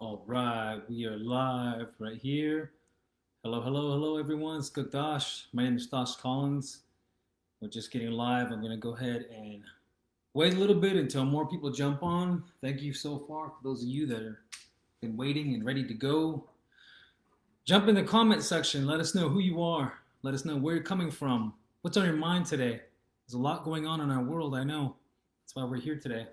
All right, we are live right here. Hello, hello, hello, everyone. It's good, Thosh. My name is Thosh Collins. We're just getting live. I'm going to go ahead and wait a little bit until more people jump on. Thank you so far for those of you that have been waiting and ready to go. Jump in the comment section. Let us know who you are. Let us know where you're coming from. What's on your mind today? There's a lot going on in our world, I know. That's why we're here today.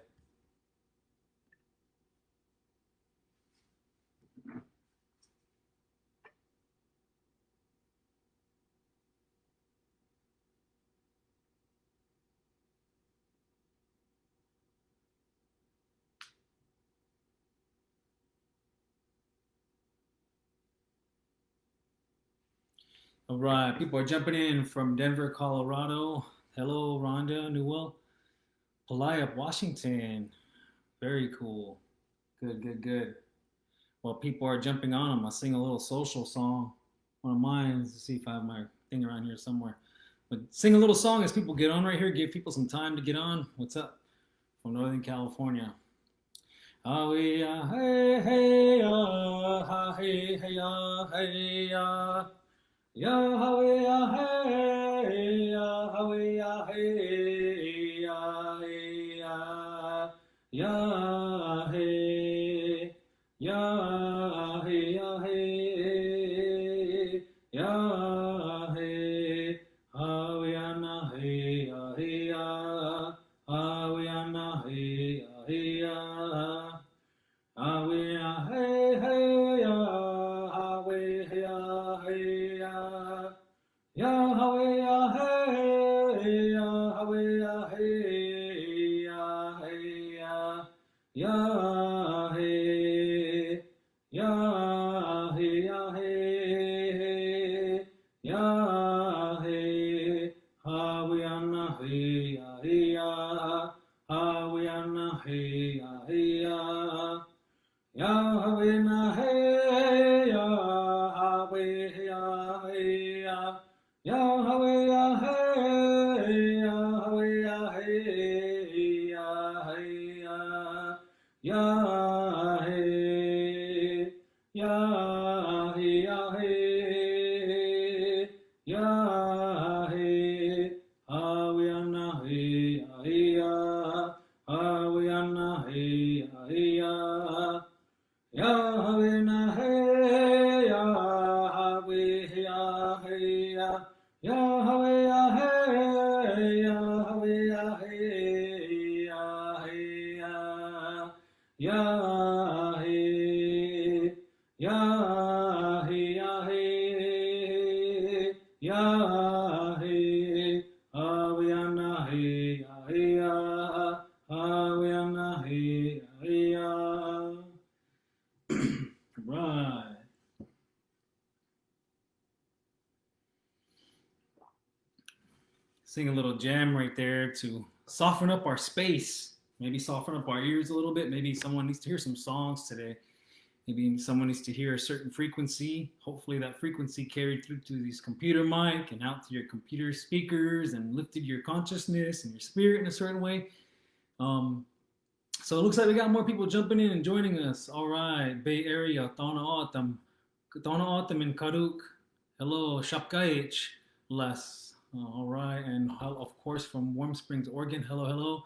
All right, people are jumping in from Denver, Colorado. Hello, Rhonda, Newell, Puyallup, Washington. Very cool. Good, good, good. Well, people are jumping on, I'm gonna sing a little social song. One of mine. Let's see if I have my thing around here somewhere. But sing a little song as people get on right here. Give people some time to get on. What's up? From Northern California. Ah, we ah, hey, hey, ah, ha, hey, hey, ah, hey, ah. Yahweh, Yahweh, Yahweh, Yahweh, Yahweh, Yahweh, Yahweh, Yahweh, Yahweh, Hawianahe, Ahia, Hawianahe, Ahia, Hawianahe, Yahweh, Yahweh, Yahweh, Yahweh, Yahweh, Yahweh, Yahweh, Yahweh, Yahweh, Yahweh, Hawianahe, Ahia, Hawianahe, Ahia, Yahweh, Nahe, Yahweh, Yahweh, Yahweh, Yahweh, Yahweh, Yahweh, Yahweh, Yahweh, Yahweh, Yahweh, Hawianahe, Ahia, Hawianahe, Ahia, Yahweh, Nahe, Yahweh, Yahweh, Yahweh, Yahweh, Yahweh, Yahweh, Yahweh, Yahweh, Yahweh, Yahweh, Hawianahe, Ahia, Hawianahe, Ahia. Right. Sing a little jam right there to soften up our space. Maybe soften up our ears a little bit. Maybe someone needs to hear some songs today. Maybe someone needs to hear a certain frequency. Hopefully, that frequency carried through to this computer mic and out to your computer speakers and lifted your consciousness and your spirit in a certain way. Um, so it looks like we got more people jumping in and joining us. All right, Bay Area, Tona Autumn, in Karuk. Hello, Shapkaich, Les. All right, and of course from Warm Springs, Oregon. Hello, hello,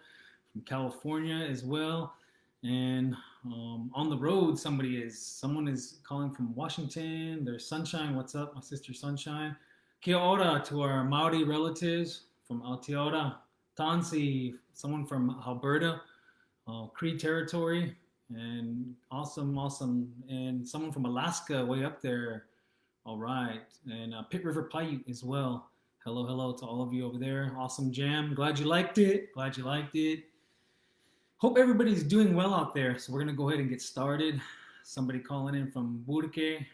from California as well. And on the road, someone is calling from Washington. There's Sunshine. What's up, my sister Sunshine? Kia ora to our Maori relatives from Aotearoa. Tansi, someone from Alberta. Cree territory, and awesome, awesome, and someone from Alaska way up there. All right, and Pit River Paiute as well. Hello, hello to all of you over there. Awesome jam. Glad you liked it. Glad you liked it. Hope everybody's doing well out there. So we're gonna go ahead and get started. Somebody calling in from Burke,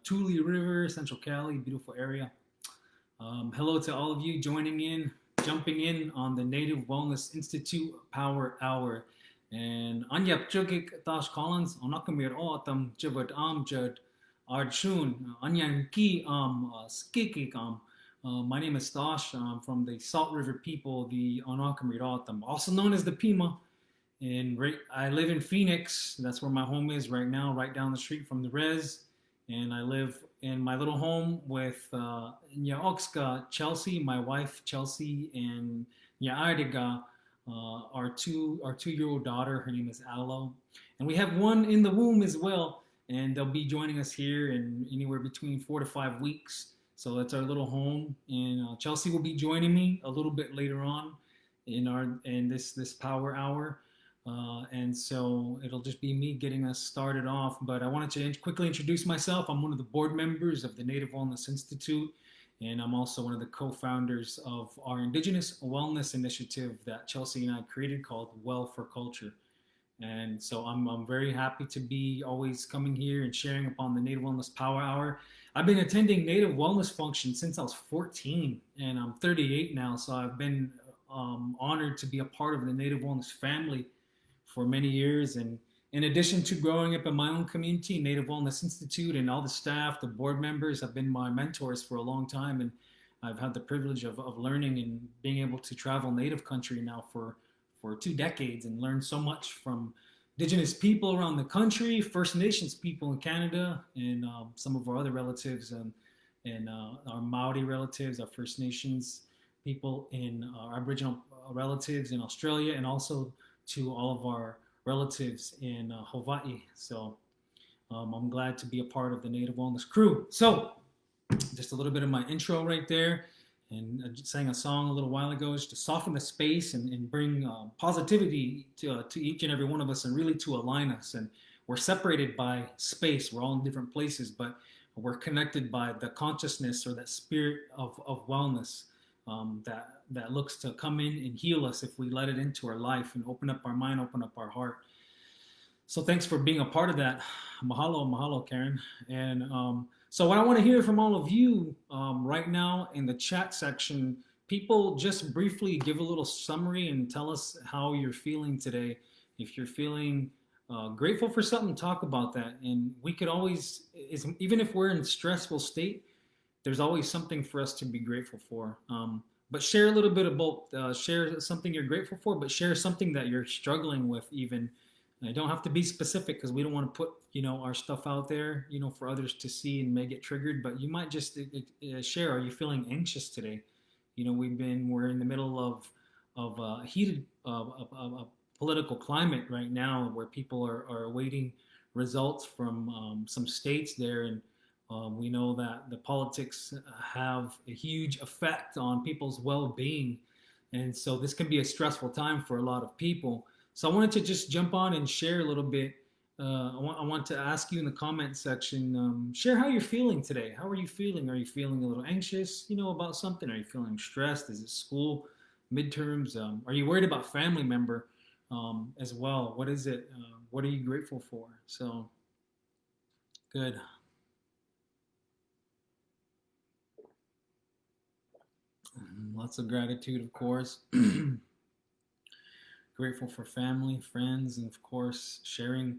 Tule River, Central Cali, beautiful area. Hello to all of you joining in, jumping in on the Native Wellness Institute Power Hour. And Anyap Chugik Thosh Collins, Onakamir Otam Javad Amjad Arjun, Anyan Ki Skikik My name is Thosh. I'm from the Salt River people, the Onakamir Otam, also known as the Pima. And I live in Phoenix. That's where my home is right now, right down the street from the res. And I live in my little home with Oxka, Chelsey, my wife Chelsey, and Yaadiga, our 2 year old daughter. Her name is Aloe, and we have one in the womb as well. And they'll be joining us here in anywhere between 4 to 5 weeks. So that's our little home. And Chelsey will be joining me a little bit later on in this power hour. And so it'll just be me getting us started off. But I wanted to quickly introduce myself. I'm one of the board members of the Native Wellness Institute, and I'm also one of the co-founders of our Indigenous Wellness Initiative that Chelsey and I created called Well for Culture. And so I'm very happy to be always coming here and sharing upon the Native Wellness Power Hour. I've been attending Native Wellness functions since I was 14, and I'm 38 now. So I've been honored to be a part of the Native Wellness family for many years. And in addition to growing up in my own community, Native Wellness Institute, and all the staff, the board members have been my mentors for a long time. And I've had the privilege of learning and being able to travel Native country now for 2 decades and learn so much from Indigenous people around the country, First Nations people in Canada, and some of our other relatives, and our Maori relatives, our First Nations people, in our Aboriginal relatives in Australia, and also to all of our relatives in Hawaii. So I'm glad to be a part of the Native Wellness crew. So just a little bit of my intro right there. And I sang a song a little while ago just to soften the space and bring positivity to each and every one of us, and really to align us. And we're separated by space. We're all in different places, but we're connected by the consciousness or that spirit of wellness that looks to come in and heal us if we let it into our life and open up our mind, open up our heart. So thanks for being a part of that. Mahalo, mahalo, Karen. And so what I want to hear from all of you right now in the chat section, people just briefly give a little summary and tell us how you're feeling today. If you're feeling grateful for something, talk about that. And we could always, even if we're in a stressful state, there's always something for us to be grateful for. But share a little bit about, share something you're grateful for, but share something that you're struggling with even. And it don't have to be specific, because we don't want to put, our stuff out there, for others to see and may get triggered. But you might just share, are you feeling anxious today? We're in the middle of a heated political climate right now, where people are awaiting results from some states there. And we know that the politics have a huge effect on people's well-being. And so this can be a stressful time for a lot of people. So I wanted to just jump on and share a little bit. I want to ask you in the comment section, share how you're feeling today. How are you feeling? Are you feeling a little anxious, about something? Are you feeling stressed? Is it school, midterms? Are you worried about family member as well? What is it? What are you grateful for? So, good. Lots of gratitude, of course. Grateful for family, friends, and of course sharing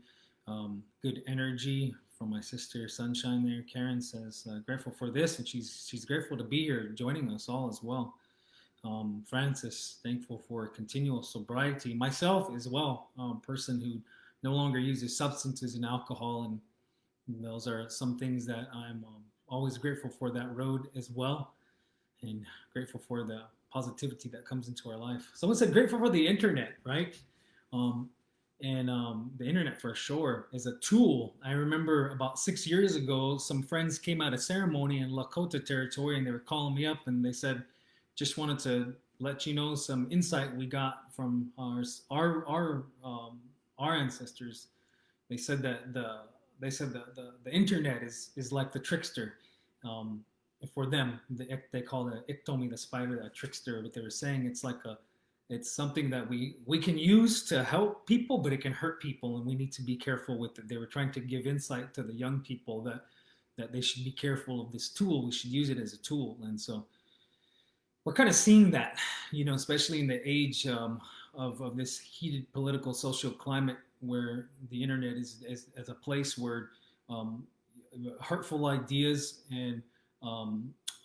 good energy. From my sister Sunshine there, Karen says grateful for this, and she's grateful to be here joining us all as well. Francis, thankful for continual sobriety. Myself as well, person who no longer uses substances and alcohol, and those are some things that I'm always grateful for, that road as well, and grateful for the positivity that comes into our life. Someone said grateful for the internet, right? The internet for sure is a tool. I remember about 6 years ago, some friends came out of ceremony in Lakota territory, and they were calling me up, and they said, just wanted to let you know some insight we got from our ancestors. They said that the internet is like the trickster. For them, they call it Iktomi, the spider, that trickster. But they were saying it's something that we can use to help people, but it can hurt people, and we need to be careful with it. They were trying to give insight to the young people that they should be careful of this tool. We should use it as a tool. And so we're kind of seeing that, especially in the age of this heated political social climate, where the internet is as a place where hurtful ideas and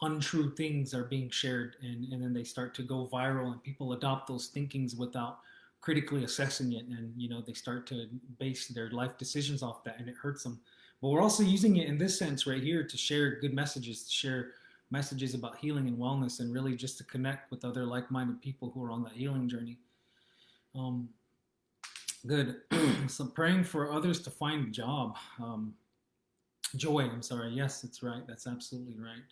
untrue things are being shared, and then they start to go viral, and people adopt those thinkings without critically assessing it, and they start to base their life decisions off that, and it hurts them. But we're also using it in this sense right here to share good messages, to share messages about healing and wellness, and really just to connect with other like-minded people who are on that healing journey. Good. So praying for others to find a job. Joy, I'm sorry. Yes, that's right. That's absolutely right.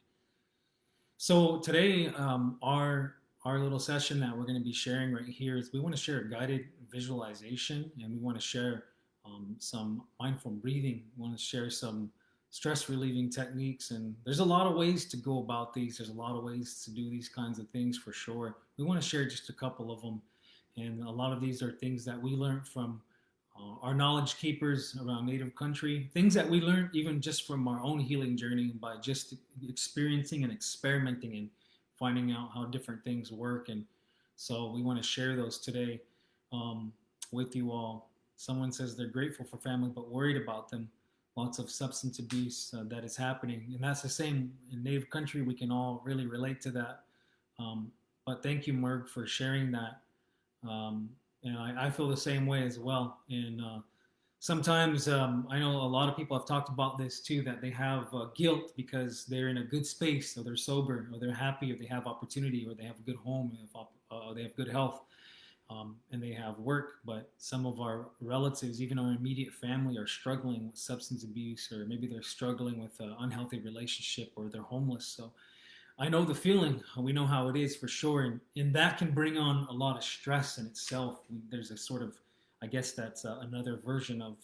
So today, our little session that we're going to be sharing right here is we want to share a guided visualization, and we want to share some mindful breathing. We want to share some stress relieving techniques, and there's a lot of ways to go about these. There's a lot of ways to do these kinds of things for sure. We want to share just a couple of them, and a lot of these are things that we learned from our knowledge keepers around Native country, things that we learned even just from our own healing journey by just experiencing and experimenting and finding out how different things work. And so we want to share those today with you all. Someone says they're grateful for family but worried about them. Lots of substance abuse that is happening, and that's the same in Native country. We can all really relate to that. But thank you, Merg, for sharing that. And I feel the same way as well. And sometimes I know a lot of people have talked about this too, that they have guilt because they're in a good space, or they're sober, or they're happy, or they have opportunity, or they have a good home, they have good health, and they have work. But some of our relatives, even our immediate family, are struggling with substance abuse, or maybe they're struggling with an unhealthy relationship, or they're homeless. So I know the feeling. We know how it is for sure, and that can bring on a lot of stress in itself. There's a sort of, I guess that's another version of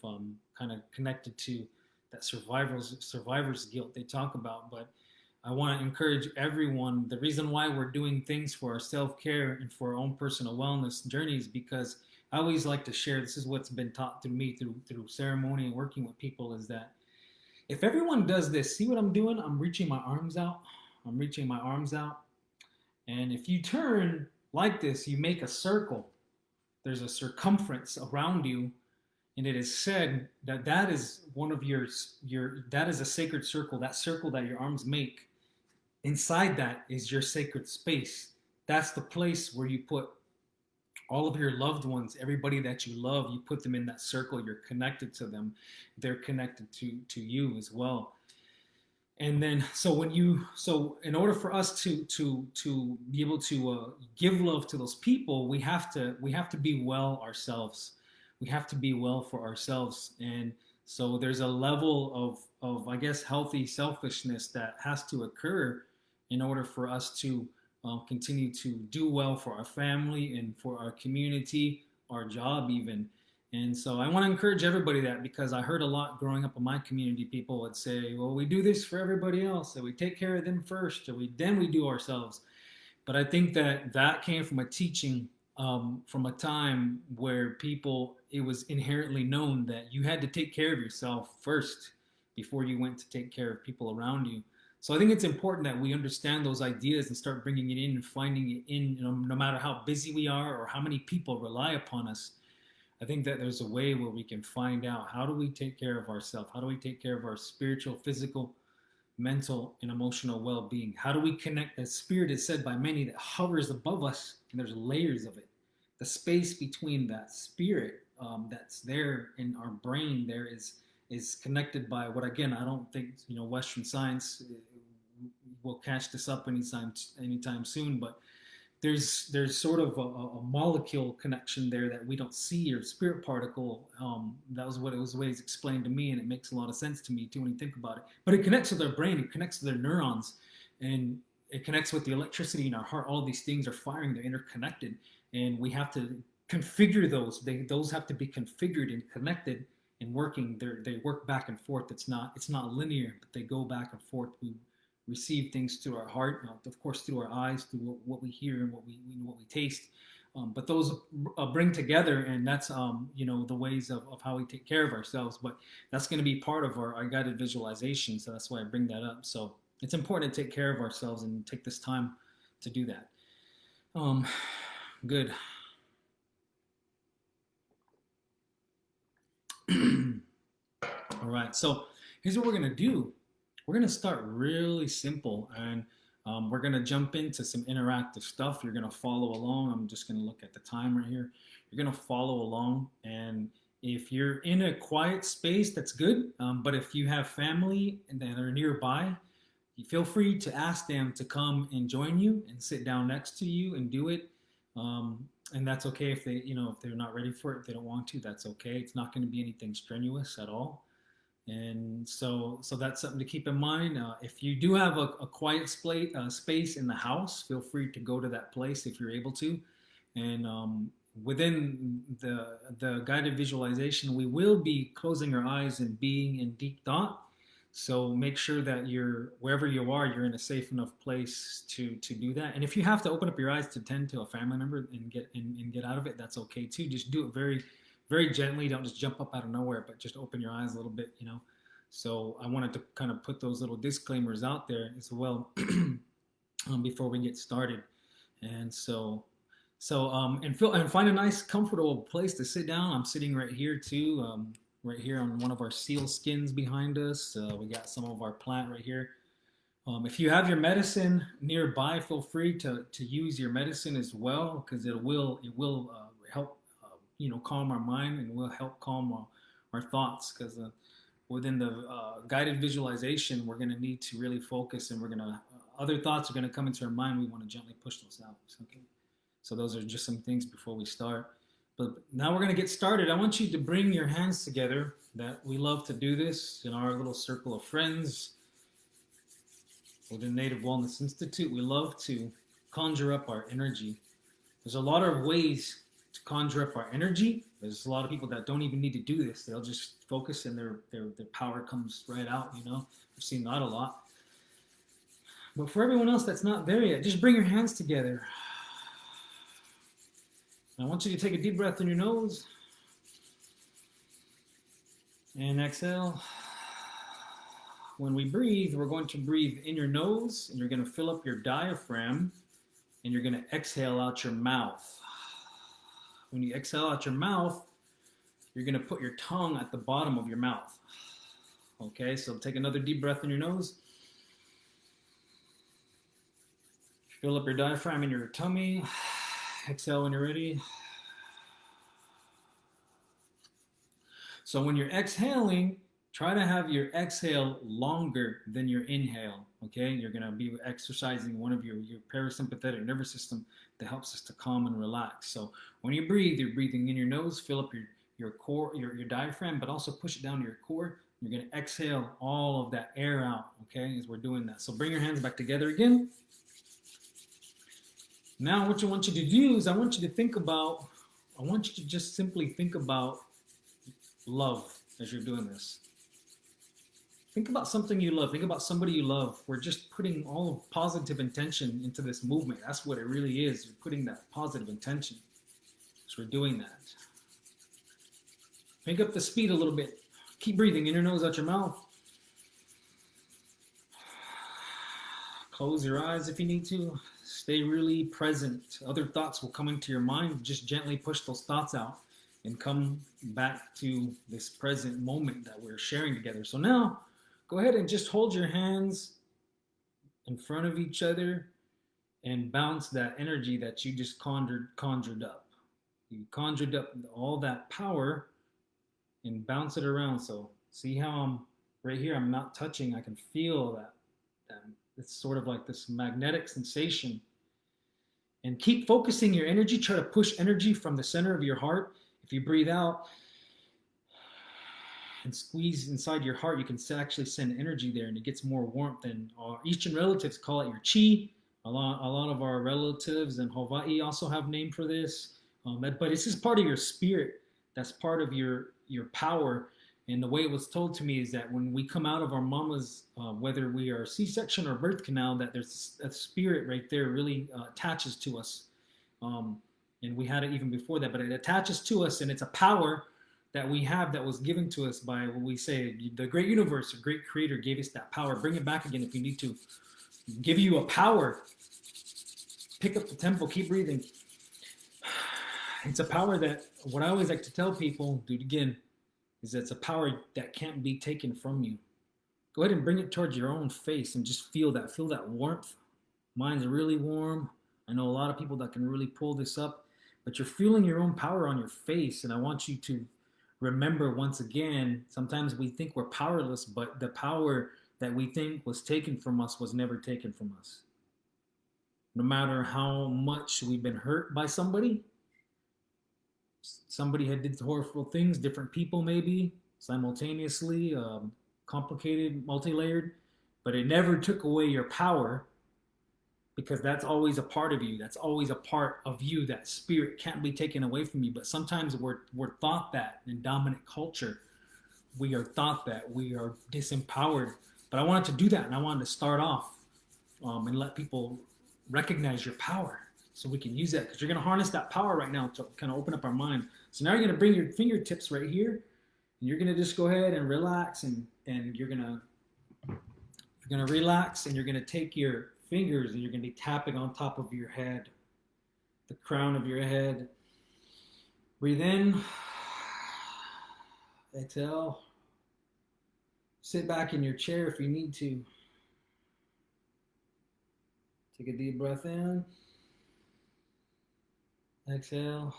kind of connected to that survivor's guilt they talk about. But I want to encourage everyone. The reason why we're doing things for our self-care and for our own personal wellness journeys, because I always like to share. This is what's been taught to me through ceremony and working with people, is that if everyone does this, see what I'm doing? I'm reaching my arms out. I'm reaching my arms out. And if you turn like this, you make a circle. There's a circumference around you. And it is said that that is one of that is a sacred circle, that circle that your arms make. Inside that is your sacred space. That's the place where you put all of your loved ones, everybody that you love, you put them in that circle. You're connected to them. They're connected to you as well. And then, so in order for us to be able to give love to those people, we have to be well ourselves. We have to be well for ourselves. And so there's a level of I guess healthy selfishness that has to occur in order for us to continue to do well for our family and for our community, our job even. And so I want to encourage everybody that, because I heard a lot growing up in my community, people would say, well, we do this for everybody else, and we take care of them first, and then we do ourselves. But I think that came from a teaching from a time where it was inherently known that you had to take care of yourself first before you went to take care of people around you. So I think it's important that we understand those ideas and start bringing it in and finding it in, no matter how busy we are or how many people rely upon us. I think that there's a way where we can find out, how do we take care of ourselves? How do we take care of our spiritual, physical, mental, and emotional well-being? How do we connect? That spirit is said by many that hovers above us, and there's layers of it. The space between that spirit that's there in our brain there is connected by what, again, I don't think Western science will catch this up anytime soon, but there's sort of a molecule connection there that we don't see, or spirit particle. That was what it was always explained to me, and it makes a lot of sense to me too when you think about it. But it connects with our brain, it connects to their neurons, and it connects with the electricity in our heart. All these things are firing, they're interconnected, and we have to configure those. Those have to be configured and connected and working. They work back and forth. It's not linear, but they go back and forth. We receive things through our heart, of course, through our eyes, through what we hear and what we taste. But those bring together, and that's the ways of how we take care of ourselves. But that's going to be part of our guided visualization. So that's why I bring that up. So it's important to take care of ourselves and take this time to do that. Good. All right. So here's what we're going to do. We're going to start really simple, and We're going to jump into some interactive stuff. You're going to follow along. I'm just going to look at the time right here. You're going to follow along. And if you're in a quiet space, that's good. But if you have family that are nearby, you feel free to ask them to come and join you and sit down next to you and do it. And that's okay if they, if they're not ready for it, if they don't want to, that's okay. It's not going to be anything strenuous at all. And so that's something to keep in mind. If you do have a quiet space in the house, feel free to go to that place if you're able to. And within the guided visualization, we will be closing our eyes and being in deep thought. So make sure that wherever you are, you're in a safe enough place to do that. And if you have to open up your eyes to tend to a family member and get out of it, that's okay too. Just do it very, very gently. Don't just jump up out of nowhere, but just open your eyes a little bit, So I wanted to kind of put those little disclaimers out there as well before we get started. And and find a nice, comfortable place to sit down. I'm sitting right here too. Right here on one of our seal skins behind us. We got some of our plant right here. If you have your medicine nearby, feel free to use your medicine as well, because it will help calm our mind, and will help calm our thoughts, because within the guided visualization, we're going to need to really focus, and other thoughts are going to come into our mind. We want to gently push those out. Okay, so those are just some things before we start. But now we're going to get started. I want you to bring your hands together. That we love to do this in our little circle of friends within Native Wellness Institute. We love to conjure up our energy. There's a lot of ways to conjure up our energy. There's a lot of people that don't even need to do this. They'll just focus and their power comes right out, I've seen that a lot. But for everyone else that's not there yet, just bring your hands together. I want you to take a deep breath in your nose and exhale. When we breathe, we're going to breathe in your nose, and you're going to fill up your diaphragm, and you're going to exhale out your mouth. When you exhale out your mouth, you're going to put your tongue at the bottom of your mouth. Okay, so take another deep breath in your nose. Fill up your diaphragm in your tummy. Exhale when you're ready. So when you're exhaling, try to have your exhale longer than your inhale, okay? You're going to be exercising one of your parasympathetic nervous system that helps us to calm and relax. So when you breathe, you're breathing in your nose, fill up your core, your diaphragm, but also push it down to your core. You're going to exhale all of that air out, okay, as we're doing that. So bring your hands back together again. Now, what I want you to do is I want you to just simply think about love as you're doing this. Think about something you love. Think about somebody you love. We're just putting all of positive intention into this movement. That's what it really is. You're putting that positive intention. So we're doing that. Pick up the speed a little bit. Keep breathing in your nose, out your mouth. Close your eyes if you need to. Stay really present. Other thoughts will come into your mind. Just gently push those thoughts out and come back to this present moment that we're sharing together. So now, go ahead and just hold your hands in front of each other and bounce that energy that you just conjured up. You conjured up all that power and bounce it around. So see how I'm right here, I'm not touching. I can feel that it's sort of like this magnetic sensation. And keep focusing your energy. Try to push energy from the center of your heart. If you breathe out and squeeze inside your heart, you can actually send energy there, and it gets more warmth. And Eastern relatives call it your chi. A lot of our relatives in Hawaii also have a name for this. But this is part of your spirit. That's part of your power. And the way it was told to me is that when we come out of our mama's, whether we are C-section or birth canal, that there's a spirit right there really attaches to us. And we had it even before that, but it attaches to us, and it's a power that we have that was given to us by what we say, the great universe, the great creator gave us that power. Bring it back again if you need to. Give you a power. Pick up the tempo, keep breathing. It's a power that, what I always like to tell people, do it again, is that it's a power that can't be taken from you. Go ahead and bring it towards your own face and just feel that warmth. Mine's really warm. I know a lot of people that can really pull this up, but you're feeling your own power on your face. And I want you to remember once again, sometimes we think we're powerless, but the power that we think was taken from us was never taken from us. No matter how much we've been hurt by somebody had did horrible things, different people maybe, simultaneously, complicated, multi-layered, but it never took away your power because that's always a part of you. That's always a part of you. That spirit can't be taken away from you. But sometimes we're thought that in dominant culture, we are thought that we are disempowered. But I wanted to do that, and I wanted to start off and let people recognize your power, so we can use that because you're going to harness that power right now to kind of open up our mind. So now you're going to bring your fingertips right here, and you're going to just go ahead and relax, and you're going to relax, and you're going to take your fingers and you're going to be tapping on top of your head, the crown of your head. Breathe in, exhale. Sit back in your chair if you need to. Take a deep breath in. Exhale.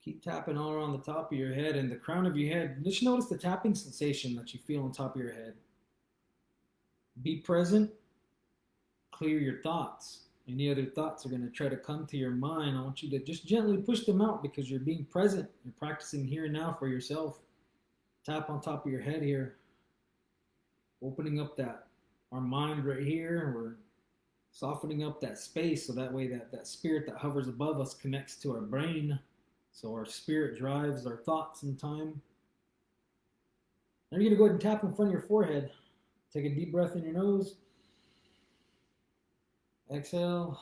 Keep tapping all around the top of your head and the crown of your head. Just notice the tapping sensation that you feel on top of your head. Be present. Clear your thoughts. Any other thoughts are going to try to come to your mind. I want you to just gently push them out because you're being present. You're practicing here and now for yourself. Tap on top of your head here. Opening up our mind right here. We're softening up that space so that way that spirit that hovers above us connects to our brain. So our spirit drives our thoughts in time. Now you're going to go ahead and tap in front of your forehead. Take a deep breath in your nose. Exhale.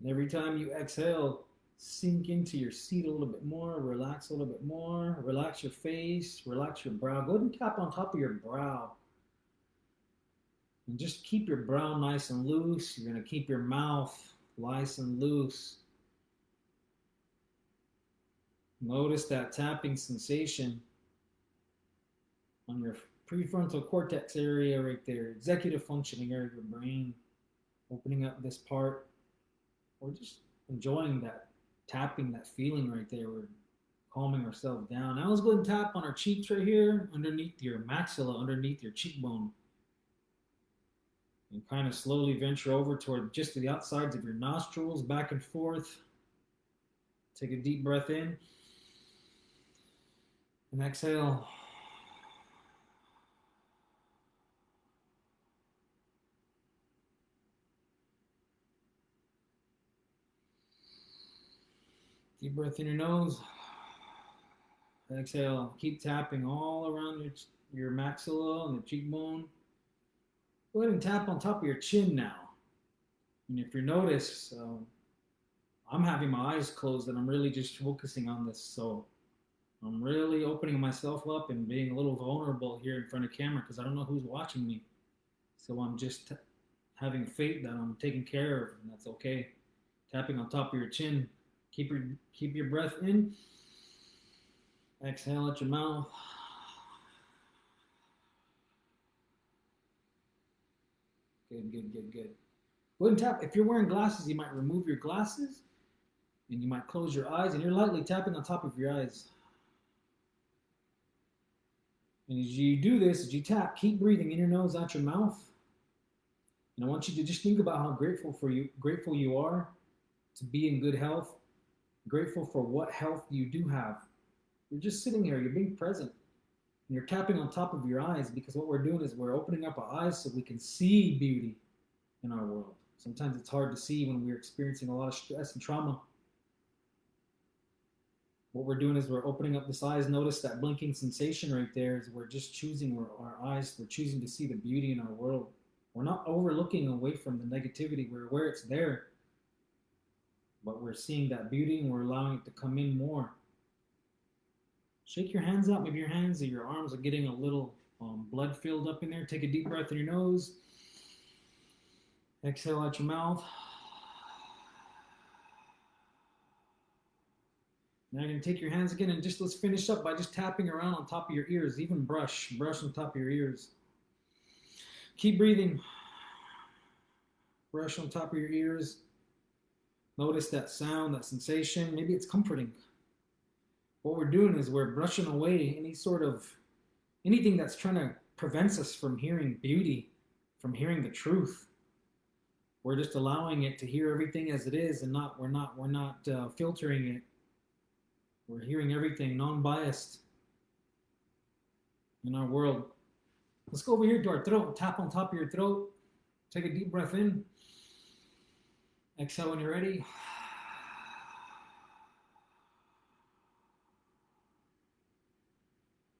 And every time you exhale, sink into your seat a little bit more, relax a little bit more, relax your face, relax your brow. Go ahead and tap on top of your brow. And just keep your brow nice and loose. You're going to keep your mouth nice and loose. Notice that tapping sensation on your prefrontal cortex area right there, executive functioning area of your brain, opening up this part, or just enjoying that tapping, that feeling right there. We're calming ourselves down. Now let's go ahead and tap on our cheeks right here, underneath your maxilla, underneath your cheekbone. And kind of slowly venture over toward just the outsides of your nostrils, back and forth. Take a deep breath in. And exhale. Deep breath in your nose. Exhale. Keep tapping all around your maxilla and the cheekbone. Go ahead and tap on top of your chin now. And if you notice, I'm having my eyes closed and I'm really just focusing on this. So I'm really opening myself up and being a little vulnerable here in front of camera because I don't know who's watching me. So I'm just having faith that I'm taken care of, and that's okay. Tapping on top of your chin. Keep your breath in. Exhale at your mouth. Good. Go ahead and tap. If you're wearing glasses, you might remove your glasses and you might close your eyes, and you're lightly tapping on top of your eyes. And as you do this, as you tap, keep breathing in your nose, out your mouth. And I want you to just think about how grateful you are to be in good health, grateful for what health you do have. You're just sitting here, you're being present. And you're tapping on top of your eyes because what we're doing is we're opening up our eyes so we can see beauty in our world. Sometimes it's hard to see when we're experiencing a lot of stress and trauma. What we're doing is we're opening up this eyes. Notice that blinking sensation right there is we're just choosing our eyes. We're choosing to see the beauty in our world. We're not overlooking away from the negativity. We're aware it's there. But we're seeing that beauty and we're allowing it to come in more. Shake your hands out. Maybe your hands or your arms are getting a little blood filled up in there. Take a deep breath in your nose. Exhale out your mouth. Now you're gonna take your hands again and just let's finish up by just tapping around on top of your ears. Even brush on top of your ears. Keep breathing. Brush on top of your ears. Notice that sound, that sensation. Maybe it's comforting. What we're doing is we're brushing away anything that's trying to prevent us from hearing beauty, from hearing the truth. We're just allowing it to hear everything as it is, and we're not filtering it. We're hearing everything non-biased in our world. Let's go over here to our throat. Tap on top of your throat. Take a deep breath in. Exhale when you're ready.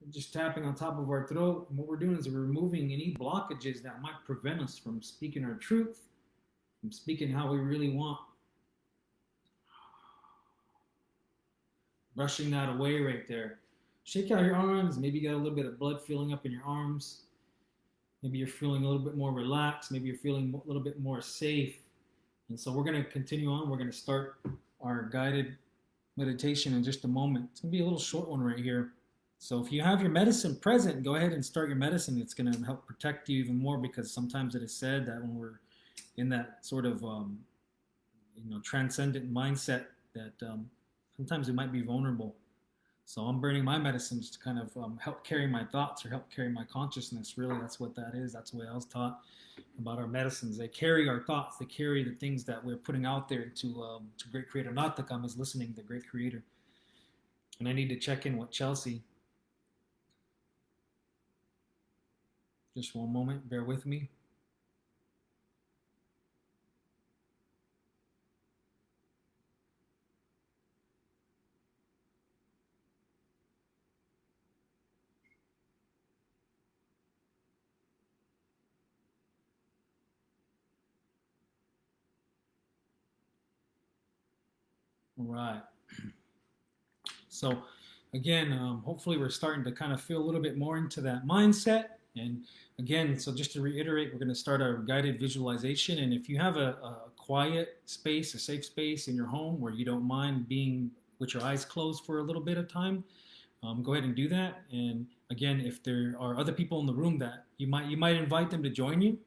We're just tapping on top of our throat. And what we're doing is we're removing any blockages that might prevent us from speaking our truth, from speaking how we really want. Brushing that away right there. Shake out your arms. Maybe you got a little bit of blood filling up in your arms. Maybe you're feeling a little bit more relaxed. Maybe you're feeling a little bit more safe. And so we're going to continue on. We're going to start our guided meditation in just a moment. It's going to be a little short one right here. So if you have your medicine present, go ahead and start your medicine. It's going to help protect you even more, because sometimes it is said that when we're in that sort of transcendent mindset, that sometimes we might be vulnerable. So I'm burning my medicines to kind of help carry my thoughts or help carry my consciousness. Really, that's what that is. That's the way I was taught about our medicines. They carry our thoughts. They carry the things that we're putting out there to Great Creator. Not to come is listening to Great Creator. And I need to check in with Chelsey. Just one moment. Bear with me. Right. So again, hopefully we're starting to kind of feel a little bit more into that mindset. And again, so just to reiterate, we're going to start our guided visualization. And if you have a quiet space, a safe space in your home where you don't mind being with your eyes closed for a little bit of time, go ahead and do that. And again, if there are other people in the room, that you might invite them to join you.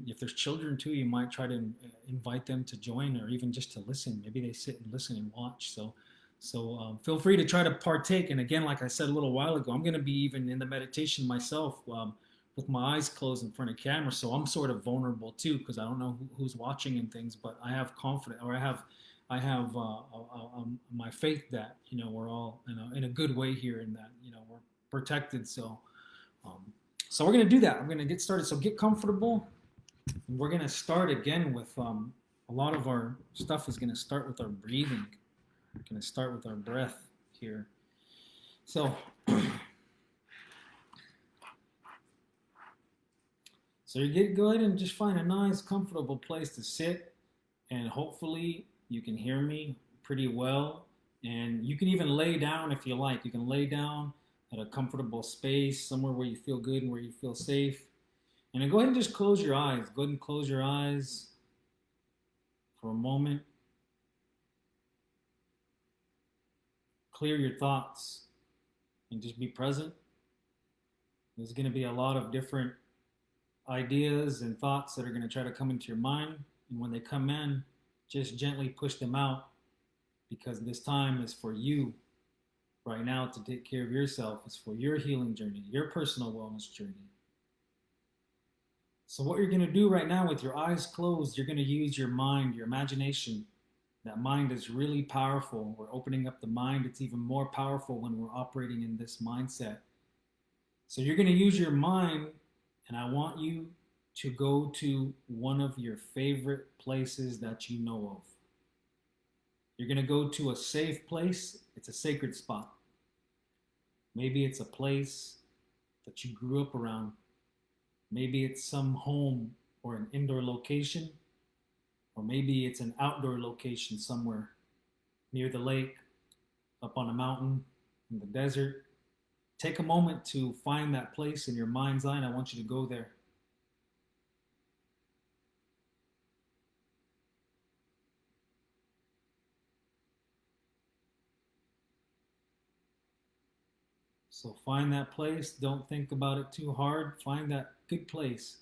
If there's children too, you might try to invite them to join, or even just to listen. Maybe they sit and listen and watch. So feel free to try to partake. And again, like I said a little while ago, I'm going to be even in the meditation myself with my eyes closed in front of camera. So I'm sort of vulnerable too, because I don't know who's watching and things. But I have confidence, or I have my faith that we're all in a good way here, and that we're protected. So we're going to do that. I'm going to get started. So get comfortable. And we're going to start again with a lot of our stuff is going to start with our breathing. We're going to start with our breath here. So go ahead and just find a nice, comfortable place to sit. And hopefully you can hear me pretty well. And you can even lay down if you like. You can lay down at a comfortable space, somewhere where you feel good and where you feel safe. And then go ahead and just close your eyes. Go ahead and close your eyes for a moment. Clear your thoughts and just be present. There's going to be a lot of different ideas and thoughts that are going to try to come into your mind. And when they come in, just gently push them out, because this time is for you right now to take care of yourself. It's for your healing journey, your personal wellness journey. So what you're going to do right now with your eyes closed, you're going to use your mind, your imagination. That mind is really powerful. We're opening up the mind. It's even more powerful when we're operating in this mindset. So you're going to use your mind, and I want you to go to one of your favorite places that you know of. You're going to go to a safe place. It's a sacred spot. Maybe it's a place that you grew up around. Maybe it's some home or an indoor location. Or maybe it's an outdoor location somewhere near the lake, up on a mountain, in the desert. Take a moment to find that place in your mind's eye, and I want you to go there. So find that place. Don't think about it too hard. Find that good place.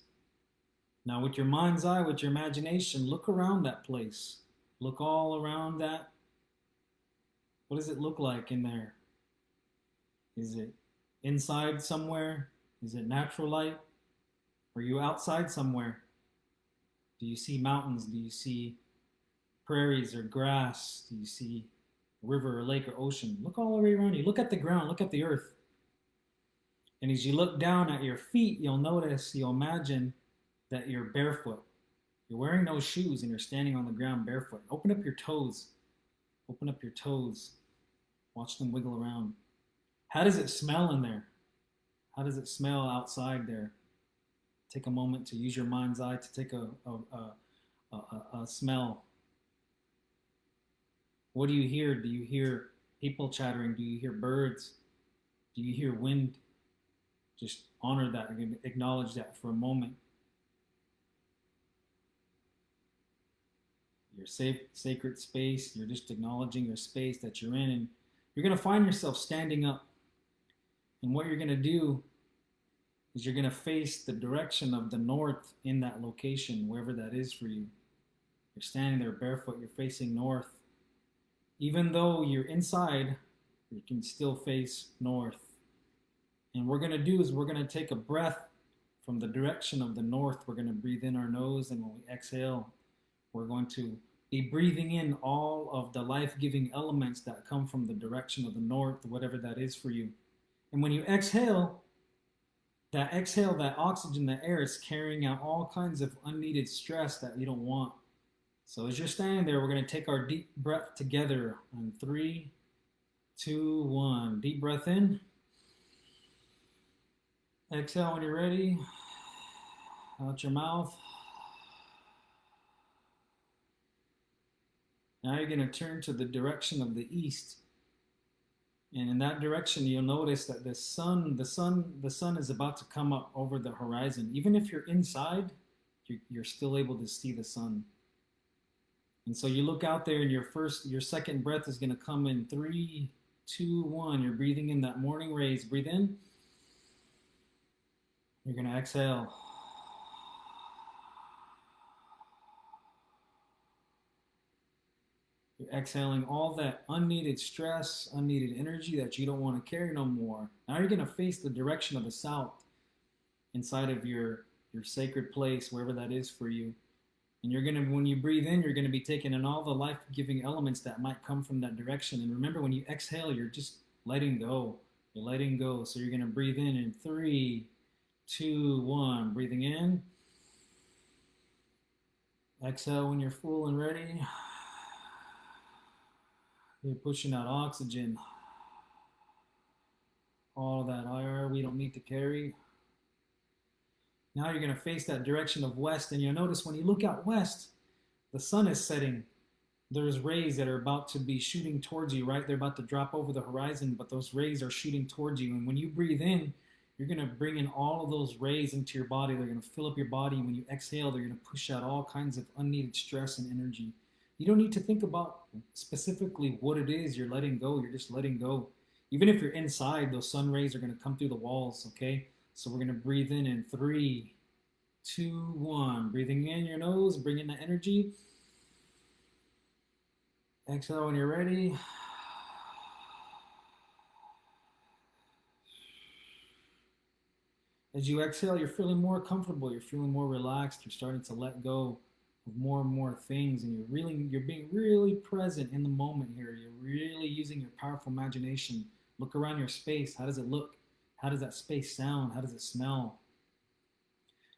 Now, with your mind's eye, with your imagination, look around that place. Look all around that. What does it look like in there? Is it inside somewhere? Is it natural light? Are you outside somewhere? Do you see mountains? Do you see prairies or grass? Do you see a river or lake or ocean? Look all the way around you. Look at the ground. Look at the earth. And as you look down at your feet, you'll notice, you'll imagine that you're barefoot. You're wearing no shoes and you're standing on the ground barefoot. Open up your toes. Open up your toes. Watch them wiggle around. How does it smell in there? How does it smell outside there? Take a moment to use your mind's eye to take a smell. What do you hear? Do you hear people chattering? Do you hear birds? Do you hear wind? Just honor that, acknowledge that for a moment. Your safe, sacred space, you're just acknowledging your space that you're in, and you're going to find yourself standing up. And what you're going to do is you're going to face the direction of the north in that location, wherever that is for you. You're standing there barefoot, you're facing north. Even though you're inside, you can still face north. And what we're going to do is we're going to take a breath from the direction of the north. We're going to breathe in our nose, and when we exhale, we're going to be breathing in all of the life-giving elements that come from the direction of the north, whatever that is for you. And when you exhale, that oxygen, that air is carrying out all kinds of unneeded stress that you don't want. So as you're standing there, we're going to take our deep breath together on 3, 2, 1. Deep breath in. Exhale when you're ready. Out your mouth. Now you're going to turn to the direction of the east. And in that direction, you'll notice that the sun is about to come up over the horizon. Even if you're inside, you're still able to see the sun. And so you look out there, and your second breath is going to come in 3, 2, 1. You're breathing in that morning rays. Breathe in. You're going to exhale. You're exhaling all that unneeded stress, unneeded energy that you don't want to carry no more. Now you're going to face the direction of the south inside of your sacred place, wherever that is for you. And you're going to, when you breathe in, you're going to be taking in all the life-giving elements that might come from that direction. And remember, when you exhale, you're just letting go. You're letting go. So you're going to breathe in 3, 2, 1. Breathing in. Exhale when you're full and ready. You're pushing out oxygen. All that air we don't need to carry. Now you're going to face that direction of west, and you'll notice when you look out west, the sun is setting. There's rays that are about to be shooting towards you, right? They're about to drop over the horizon, but those rays are shooting towards you. And when you breathe in, you're going to bring in all of those rays into your body. They're going to fill up your body. And when you exhale, they're going to push out all kinds of unneeded stress and energy. You don't need to think about specifically what it is you're letting go. You're just letting go. Even if you're inside, those sun rays are going to come through the walls, okay? So we're going to breathe in 3, 2, 1. Breathing in your nose, bring in the energy. Exhale when you're ready. As you exhale, you're feeling more comfortable. You're feeling more relaxed. You're starting to let go of more and more things, and you're being really present in the moment here. You're really using your powerful imagination. Look around your space. How does it look? How does that space sound? How does it smell?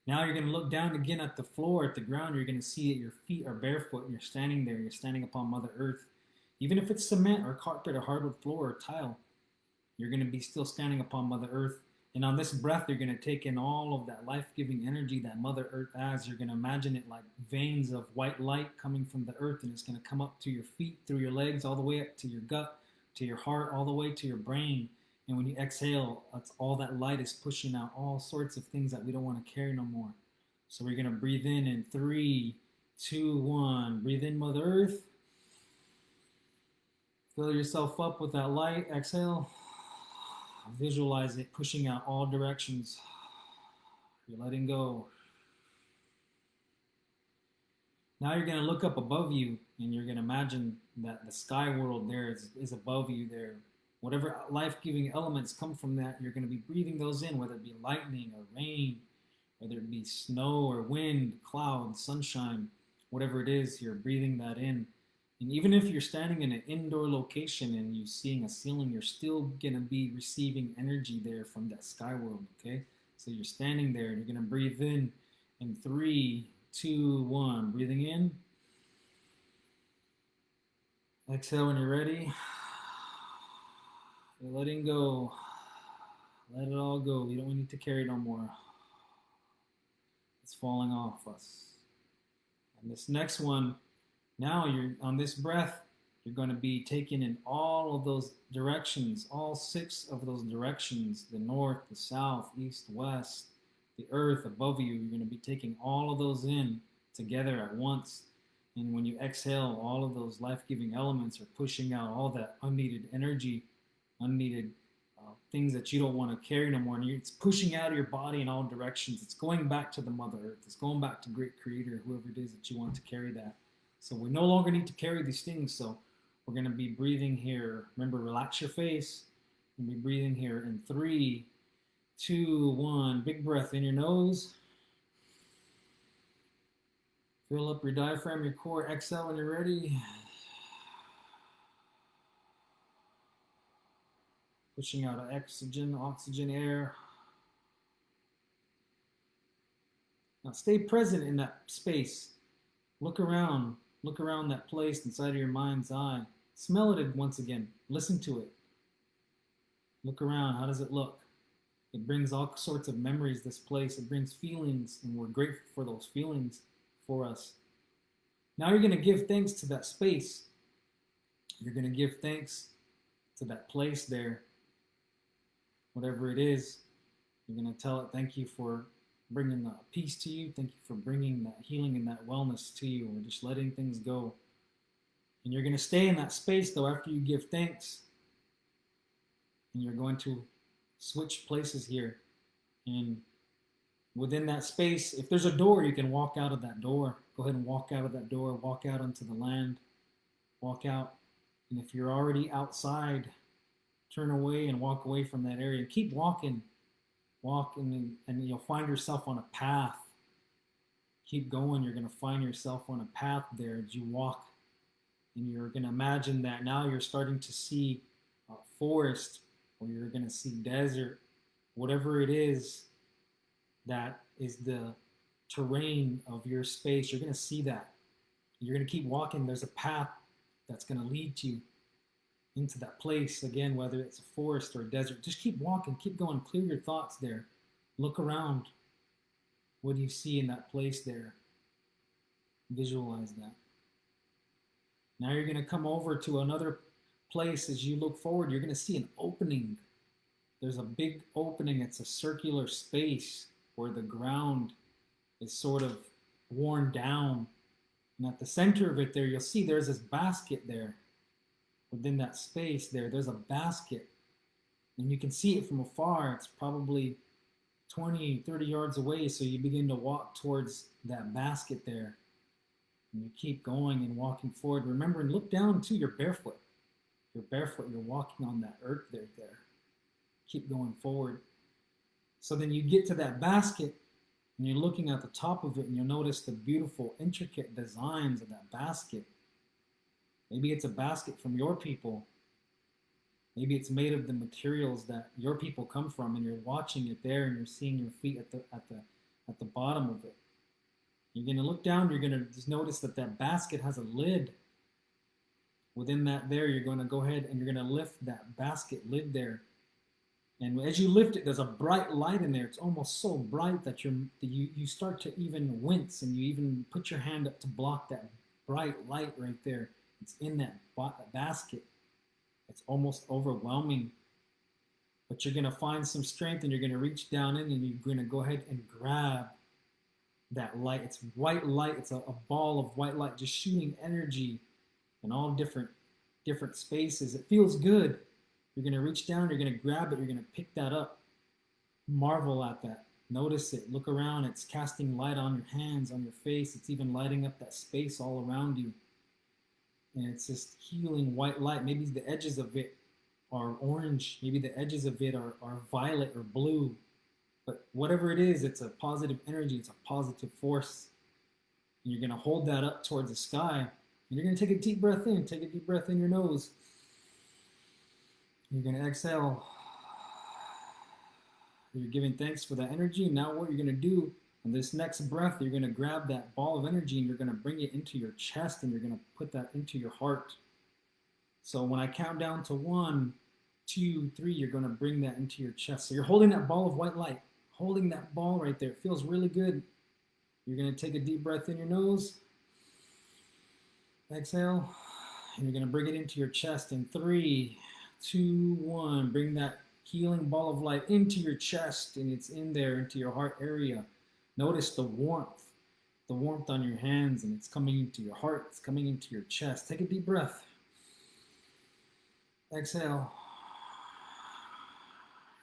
Now you're going to look down again at the floor, at the ground. You're going to see that your feet are barefoot, and you're standing there. You're standing upon Mother Earth. Even if it's cement or carpet or hardwood floor or tile, you're going to be still standing upon Mother Earth. And on this breath, you're going to take in all of that life-giving energy that Mother Earth has. You're going to imagine it like veins of white light coming from the earth, and it's going to come up to your feet, through your legs, all the way up to your gut, to your heart, all the way to your brain. And when you exhale, that's all that light is pushing out all sorts of things that we don't want to carry no more. So we're going to breathe in 3, 2, 1. Breathe in, Mother Earth. Fill yourself up with that light. Exhale. Visualize it pushing out all directions. You're letting go. Now you're going to look up above you and you're going to imagine that the sky world there is above you there. Whatever life-giving elements come from that, you're going to be breathing those in, whether it be lightning or rain, whether it be snow or wind, clouds, sunshine, whatever it is, you're breathing that in. And even if you're standing in an indoor location and you're seeing a ceiling, you're still going to be receiving energy there from that sky world, okay? So you're standing there and you're going to breathe in 3, 2, 1. Breathing in. Exhale when you're ready. You're letting go. Let it all go. You don't need to carry no more. It's falling off us. And this next one, now you're on this breath, you're going to be taking in all of those directions, all 6 of those directions, the north, the south, east, west, the earth above you. You're going to be taking all of those in together at once. And when you exhale, all of those life-giving elements are pushing out all that unneeded energy, unneeded things that you don't want to carry no more. And it's pushing out of your body in all directions. It's going back to the Mother Earth. It's going back to Great Creator, whoever it is that you want to carry that. So we no longer need to carry these things. So we're going to be breathing here. Remember, relax your face. And be breathing here in 3, 2, 1. Big breath in your nose. Fill up your diaphragm, your core. Exhale when you're ready. Pushing out oxygen, air. Now stay present in that space. Look around that place inside of your mind's eye. Smell it once again. Listen to it. Look around. How does it look? It brings all sorts of memories, this place. It brings feelings, and we're grateful for those feelings for us. Now you're going to give thanks to that space. You're going to give thanks to that place there. Whatever it is, you're going to tell it, thank you for bringing that peace to you. Thank you for bringing that healing and that wellness to you. We're just letting things go. And you're going to stay in that space, though, after you give thanks. And you're going to switch places here. And within that space, if there's a door, you can walk out of that door. Go ahead and walk out of that door. Walk out onto the land. Walk out. And if you're already outside, turn away and walk away from that area. Keep walking. Walk and you'll find yourself on a path. Keep going. You're going to find yourself on a path there as you walk. And you're going to imagine that now you're starting to see a forest, or you're going to see desert, whatever it is that is the terrain of your space. You're going to see that. You're going to keep walking. There's a path that's going to lead you into that place again, whether it's a forest or a desert. Just keep walking, keep going, clear your thoughts there. Look around. What do you see in that place there? Visualize that. Now you're going to come over to another place. As you look forward, you're going to see an opening. There's a big opening. It's a circular space where the ground is sort of worn down. And at the center of it there, you'll see there's this basket there. Within that space there's a basket, and you can see it from afar. It's probably 20, 30 yards away. So you begin to walk towards that basket there, and you keep going and walking forward. Remember, and look down too. You're barefoot. You're barefoot. You're walking on that earth there. Keep going forward. So then you get to that basket, and you're looking at the top of it, and you'll notice the beautiful, intricate designs of that basket. Maybe it's a basket from your people. Maybe it's made of the materials that your people come from, and you're watching it there, and you're seeing your feet at the bottom of it. You're going to look down. You're going to just notice that that basket has a lid. Within that there, you're going to go ahead and you're going to lift that basket lid there. And as you lift it, there's a bright light in there. It's almost so bright that you start to even wince, and you even put your hand up to block that bright light right there. It's in that basket. It's almost overwhelming. But you're going to find some strength, and you're going to reach down in, and you're going to go ahead and grab that light. It's white light. It's a ball of white light just shooting energy in all different spaces. It feels good. You're going to reach down, you're going to grab it, you're going to pick that up. Marvel at that. Notice it. Look around. It's casting light on your hands, on your face. It's even lighting up that space all around you. And it's just healing white light. Maybe the edges of it are orange. Maybe the edges of it are violet or blue. But whatever it is, it's a positive energy. It's a positive force. And you're going to hold that up towards the sky. And you're going to take a deep breath in. Take a deep breath in your nose. You're going to exhale. You're giving thanks for that energy. Now what you're going to do on this next breath, you're going to grab that ball of energy and you're going to bring it into your chest and you're going to put that into your heart. So when I count down to 1, 2, 3, you're going to bring that into your chest. So you're holding that ball of white light, holding that ball right there. It feels really good. You're going to take a deep breath in your nose. Exhale. And you're going to bring it into your chest in 3, 2, 1. Bring that healing ball of light into your chest, and it's in there, into your heart area. Notice the warmth on your hands, and it's coming into your heart, it's coming into your chest. Take a deep breath. Exhale.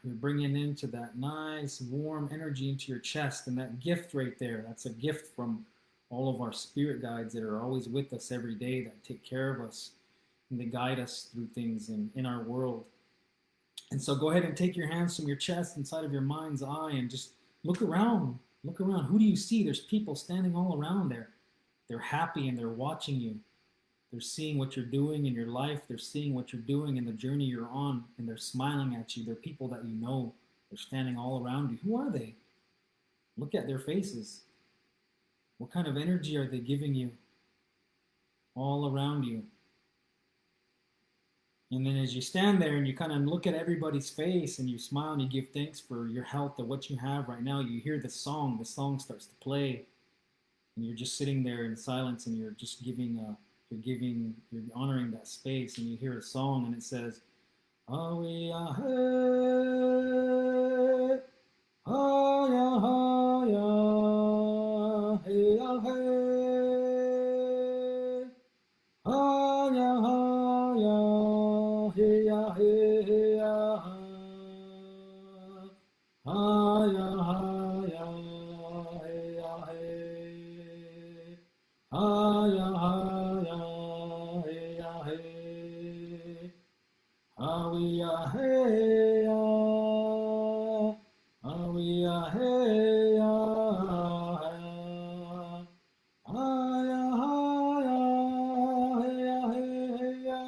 You're bringing into that nice warm energy into your chest, and that gift right there, that's a gift from all of our spirit guides that are always with us every day, that take care of us, and they guide us through things in our world. And so go ahead and take your hands from your chest inside of your mind's eye and just look around. Look around. Who do you see? There's people standing all around there. They're happy and they're watching you. They're seeing what you're doing in your life. They're seeing what you're doing in the journey you're on, and they're smiling at you. They're people that you know. They're standing all around you. Who are they? Look at their faces. What kind of energy are they giving you all around you? And then as you stand there and you kind of look at everybody's face and you smile and you give thanks for your health and what you have right now, you hear the song starts to play, and you're just sitting there in silence and you're just you're honoring that space, and you hear a song and it says, "Ah we ah hey, ah ya ha ya, hey ah hey, ah ya ha ya, hey ya hey ya, ah ya ha ya, hey ya hey, ah ya ha ya, hey ya hey, ah we ah hey ya, ah we ah hey ya, ah ya ha ya, hey ya hey ya,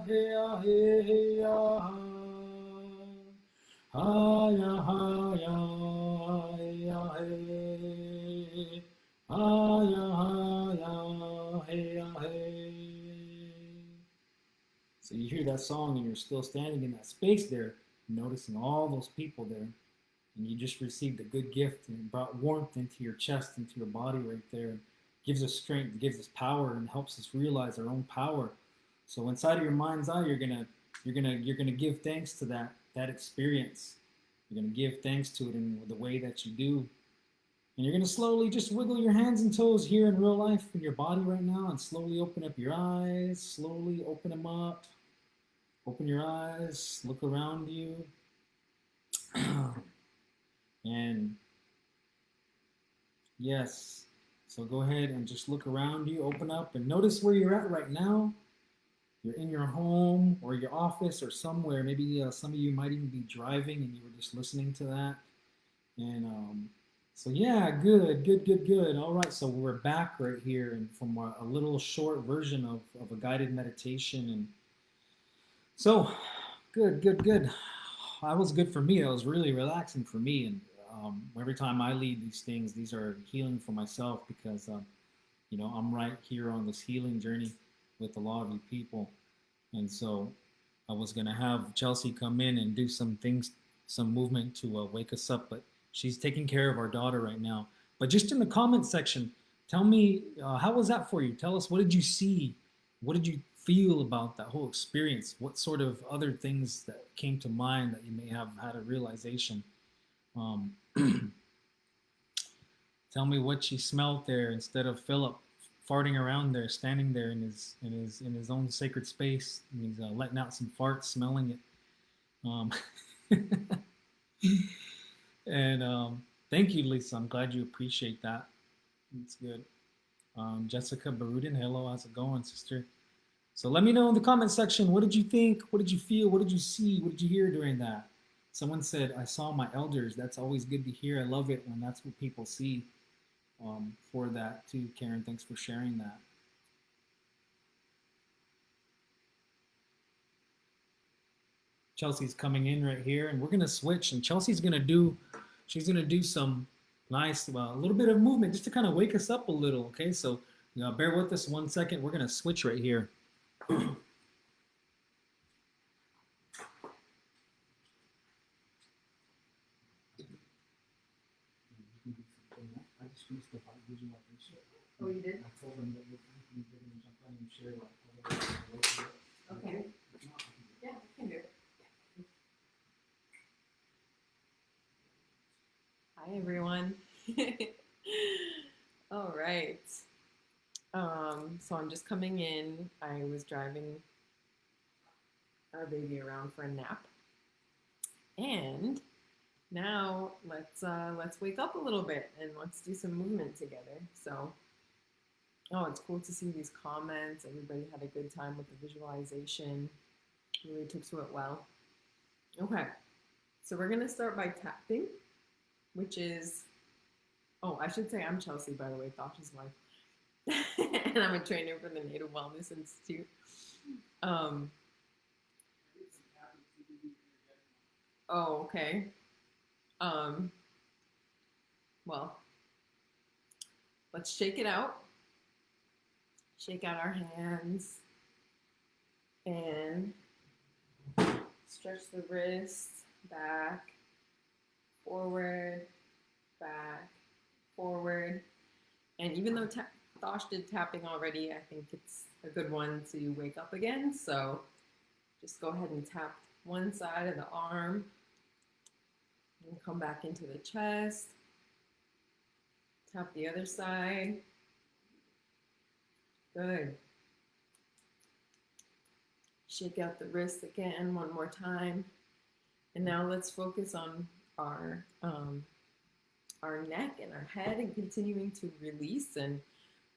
hey ya hey ya, ah ya ha ya, hey ya hey, ah ya ha ya, hey ya hey. So you hear that song and you're still standing in that space there, noticing all those people there, and you just received a good gift, and it brought warmth into your chest, into your body right there, and gives us strength, gives us power, and helps us realize our own power. So inside of your mind's eye, you're gonna give thanks to that experience. You're gonna give thanks to it in the way that you do. And you're going to slowly just wiggle your hands and toes here in real life in your body right now, and slowly open up your eyes. Slowly open them up. Open your eyes. Look around you. And yes, so go ahead and just look around you. Open up and notice where you're at right now. You're in your home or your office or somewhere. Maybe some of you might even be driving and you were just listening to that. And so yeah, good. All right, so we're back right here, and from a little short version of a guided meditation. And so good. That was good for me. That was really relaxing for me. And every time I lead these things, these are healing for myself, because I'm right here on this healing journey with a lot of you people. And so I was gonna have Chelsey come in and do some things, some movement to wake us up, but she's taking care of our daughter right now. But just in the comment section, tell me, how was that for you? Tell us, what did you see? What did you feel about that whole experience? What sort of other things that came to mind that you may have had a realization? Tell me what you smelled there instead of farting around there, standing there in his own sacred space, and he's letting out some farts, smelling it. Um, and thank you, Lisa. I'm glad you appreciate that. It's good. Jessica Barudin, hello, how's it going, sister? So let me know in the comment section, what did you think? What did you feel? What did you see? What did you hear during that? Someone said, I saw my elders. That's always good to hear. I love it when that's what people see for that too. Karen, thanks for sharing that. Chelsey's coming in right here, and we're gonna switch. And Chelsey's gonna do, she's gonna do some nice, a little bit of movement just to kind of wake us up a little. Okay, so bear with us 1 second. We're gonna switch right here. Oh, you did? I told them that we're going to jump on and share like. Okay. Yeah, I can do it. Hi, everyone. All right. So I'm just coming in. I was driving our baby around for a nap, and now let's wake up a little bit and let's do some movement together. So, oh, it's cool to see these comments. Everybody had a good time with the visualization. Really took to it well. Okay, so we're gonna start by tapping, which is, oh, I should say I'm Chelsey, by the way, Thosh's wife. And I'm a trainer for the Native Wellness Institute. Oh, okay. Well, let's shake it out. Shake out our hands and stretch the wrists back, forward, back, forward. And even though Thosh did tapping already, I think it's a good one to wake up again. So just go ahead and tap one side of the arm and come back into the chest. Tap the other side. Good. Shake out the wrist again one more time. And now let's focus on our neck and our head and continuing to release. And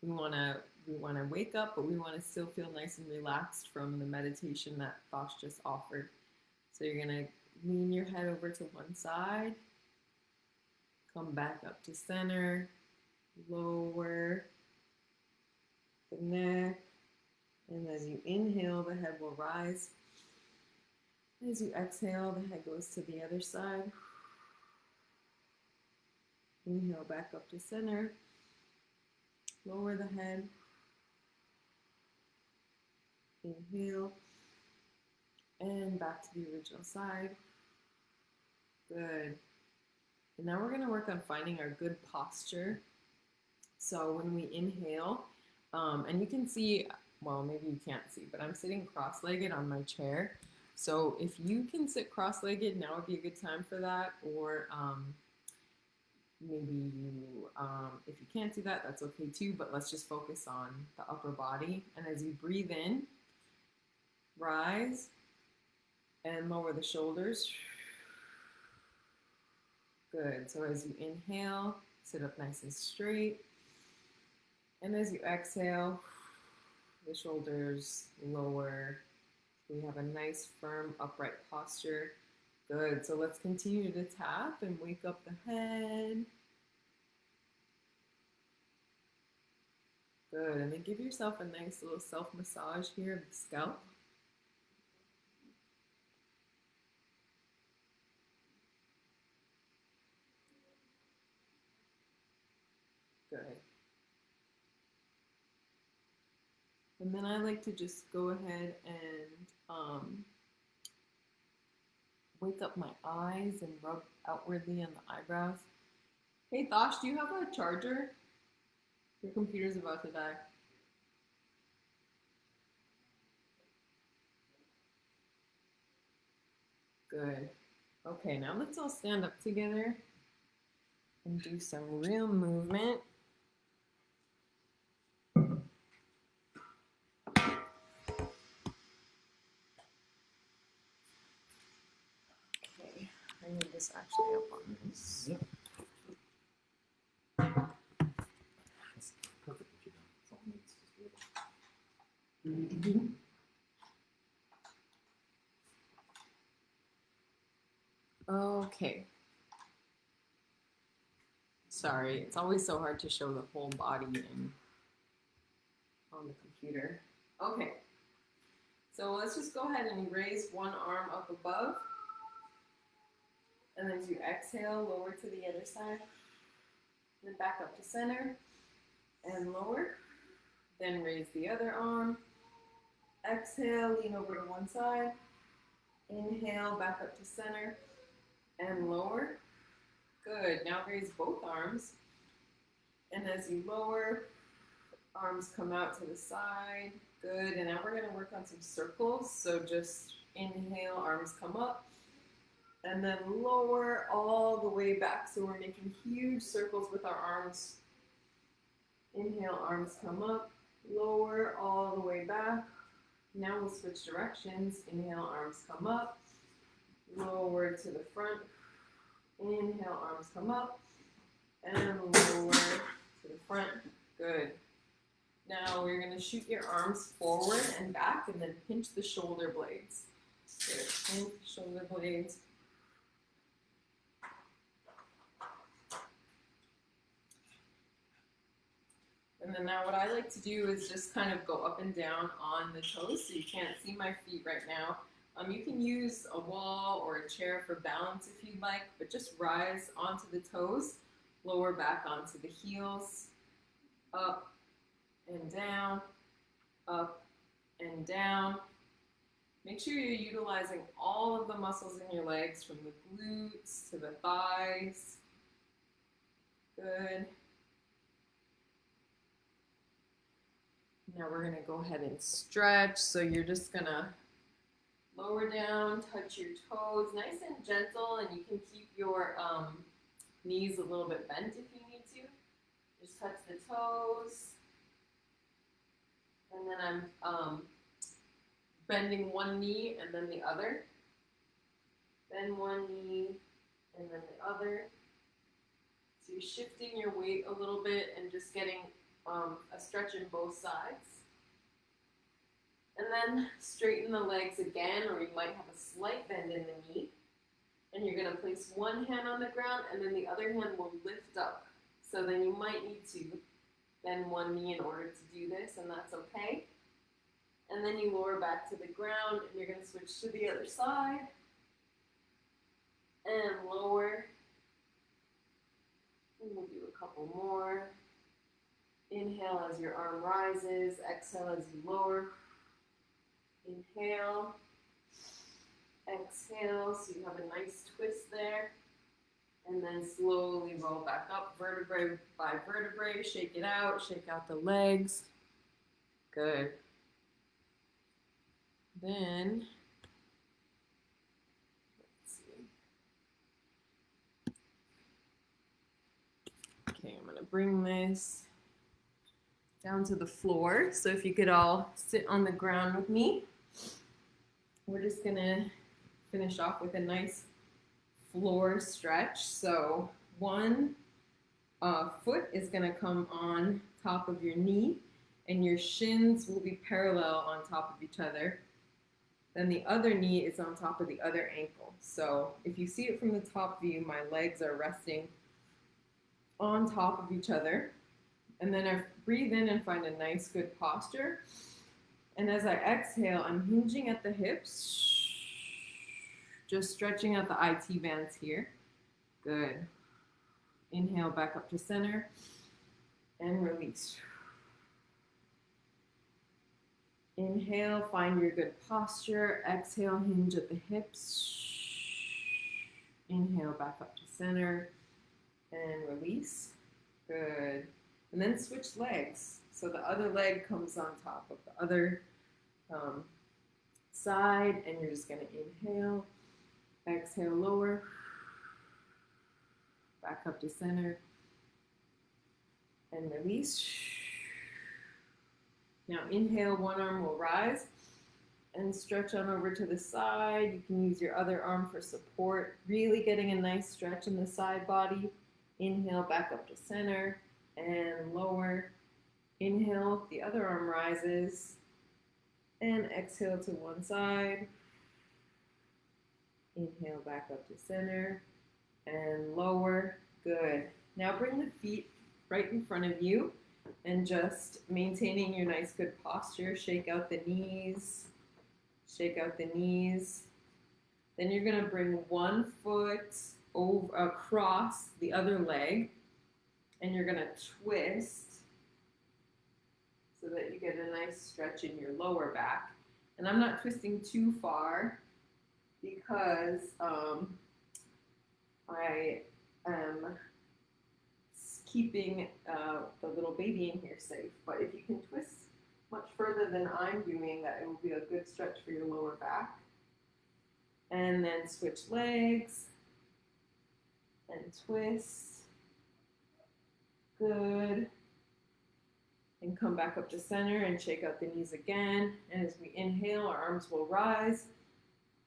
we want to wake up, but we want to still feel nice and relaxed from the meditation that Thosh just offered. So you're going to lean your head over to one side, come back up to center, lower the neck, and as you inhale, the head will rise. As you exhale, the head goes to the other side. Inhale back up to center, lower the head, inhale, and back to the original side. Good. And now we're going to work on finding our good posture. So when we inhale, and you can see, well, maybe you can't see, but I'm sitting cross-legged on my chair. So if you can sit cross-legged, now would be a good time for that. Or maybe you, if you can't do that, that's okay too, but let's just focus on the upper body. And as you breathe in, rise and lower the shoulders. Good. So as you inhale, sit up nice and straight. And as you exhale, the shoulders lower. We have a nice, firm, upright posture. Good. So let's continue to tap and wake up the head. Good. And then give yourself a nice little self-massage here of the scalp. Good. And then I like to just go ahead and wake up my eyes and rub outwardly on the eyebrows. Hey, Thosh, do you have a charger? Your computer's about to die. Good. Okay, now let's all stand up together and do some real movement. I need this actually up on this. Yep. That's perfect what you done. So it's just good. Okay. Sorry, it's always so hard to show the whole body on the computer. Okay. So let's just go ahead and raise one arm up above. And then as you exhale, lower to the other side. Then back up to center and lower. Then raise the other arm. Exhale, lean over to one side. Inhale, back up to center and lower. Good. Now raise both arms. And as you lower, arms come out to the side. Good. And now we're going to work on some circles. So just inhale, arms come up. And then lower all the way back. So we're making huge circles with our arms. Inhale, arms come up. Lower all the way back. Now we'll switch directions. Inhale, arms come up. Lower to the front. Inhale, arms come up. And lower to the front. Good. Now we're going to shoot your arms forward and back and then pinch the shoulder blades. Good. Pinch the shoulder blades. And then now what I like to do is just kind of go up and down on the toes, so you can't see my feet right now. You can use a wall or a chair for balance if you'd like, but just rise onto the toes, lower back onto the heels, up and down, up and down. Make sure you're utilizing all of the muscles in your legs, from the glutes to the thighs. Good. Now we're going to go ahead and stretch. So you're just going to lower down, touch your toes, nice and gentle, and you can keep your knees a little bit bent if you need to. Just touch the toes. And then I'm bending one knee and then the other. Bend one knee and then the other. So you're shifting your weight a little bit and just getting a stretch in both sides. And then straighten the legs again, or you might have a slight bend in the knee. And you're going to place one hand on the ground, and then the other hand will lift up. So then you might need to bend one knee in order to do this, and that's okay. And then you lower back to the ground, and you're going to switch to the other side. And lower. And we'll do a couple more. Inhale as your arm rises. Exhale as you lower. Inhale. Exhale, so you have a nice twist there. And then slowly roll back up, vertebrae by vertebrae. Shake it out, shake out the legs. Good. Then, let's see. Okay, I'm going to bring this down to the floor. So if you could all sit on the ground with me. We're just going to finish off with a nice floor stretch. So one foot is going to come on top of your knee, and your shins will be parallel on top of each other. Then the other knee is on top of the other ankle. So if you see it from the top view, my legs are resting on top of each other. And then I breathe in and find a nice good posture. And as I exhale, I'm hinging at the hips, just stretching out the IT bands here. Good. Inhale back up to center and release. Inhale, find your good posture. Exhale, hinge at the hips. Inhale back up to center and release. Good. And then switch legs. So the other leg comes on top of the other side, and you're just going to inhale, exhale, lower, back up to center, and release. Now inhale, one arm will rise, and stretch on over to the side. You can use your other arm for support, really getting a nice stretch in the side body. Inhale, back up to center and lower. Inhale, the other arm rises, and exhale to one side. Inhale, back up to center and lower. Good. Now bring the feet right in front of you and just maintaining your nice good posture. Shake out the knees. Shake out the knees. Then you're going to bring one foot over across the other leg, and you're going to twist so that you get a nice stretch in your lower back. And I'm not twisting too far because I am keeping the little baby in here safe. But if you can twist much further than I'm doing, that it will be a good stretch for your lower back. And then switch legs and twist. Good. And come back up to center and shake out the knees again. And as we inhale, our arms will rise.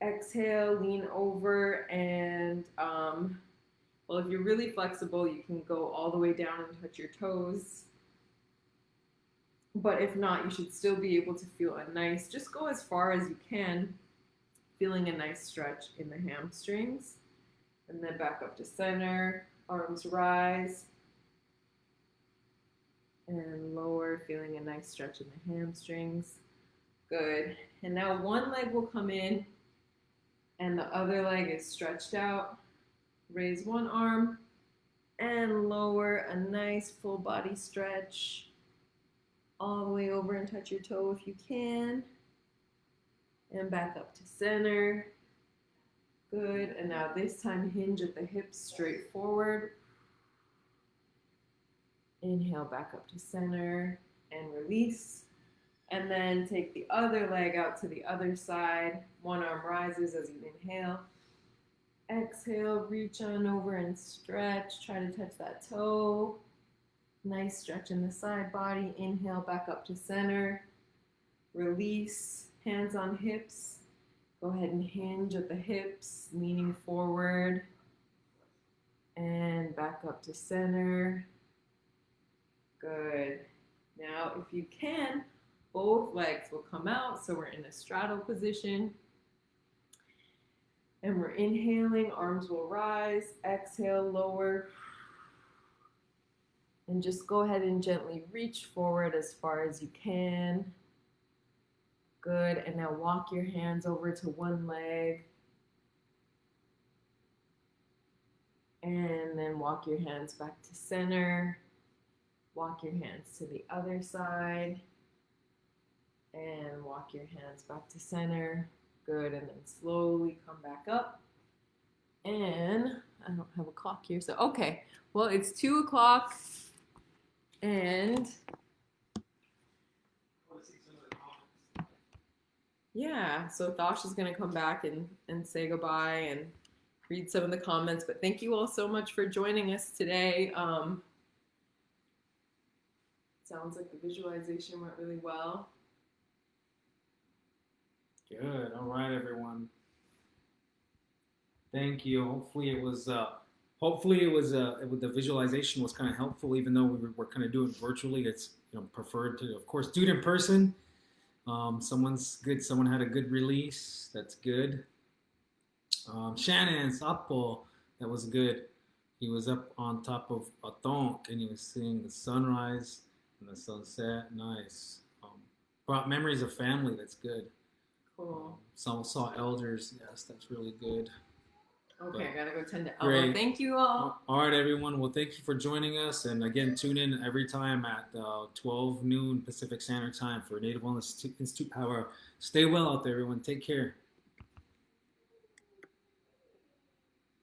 Exhale, lean over, and well, if you're really flexible, you can go all the way down and touch your toes. But if not, you should still be able to feel a nice, just go as far as you can, feeling a nice stretch in the hamstrings. And then back up to center, arms rise. And lower, feeling a nice stretch in the hamstrings. Good. And now one leg will come in, and the other leg is stretched out. Raise one arm and lower, a nice full body stretch all the way over and touch your toe if you can. And back up to center. Good. And now this time hinge at the hips straight forward. Inhale, back up to center and release. And then take the other leg out to the other side. One arm rises as you inhale. Exhale, reach on over and stretch. Try to touch that toe. Nice stretch in the side body. Inhale, back up to center. Release, hands on hips. Go ahead and hinge at the hips, leaning forward. And back up to center. Good. Now, if you can, both legs will come out. So we're in a straddle position. And we're inhaling, arms will rise. Exhale, lower. And just go ahead and gently reach forward as far as you can. Good. And now walk your hands over to one leg. And then walk your hands back to center. Walk your hands to the other side. And walk your hands back to center. Good. And then slowly come back up. And I don't have a clock here. So, okay. Well, it's 2 o'clock. And yeah, so Thosh is going to come back and say goodbye and read some of the comments. But thank you all so much for joining us today. Sounds like the visualization went really well. Good. All right, everyone. Thank you. Hopefully it was the visualization was kind of helpful, even though we were kind of doing it virtually. It's preferred to, of course, do it in person. Someone's good. Someone had a good release. That's good. Shannon's Apple, that was good. He was up on top of a thonk and he was seeing the sunrise and the sunset. Nice. Brought memories of family. That's good. Cool. Some saw elders. Yes, that's really good. Okay, But I gotta go tend to great. Elmo. Thank you all. All right, everyone. Well, thank you for joining us. And again, tune in every time at 12 noon Pacific Standard Time for Native Wellness Institute Power. Stay well out there, everyone. Take care.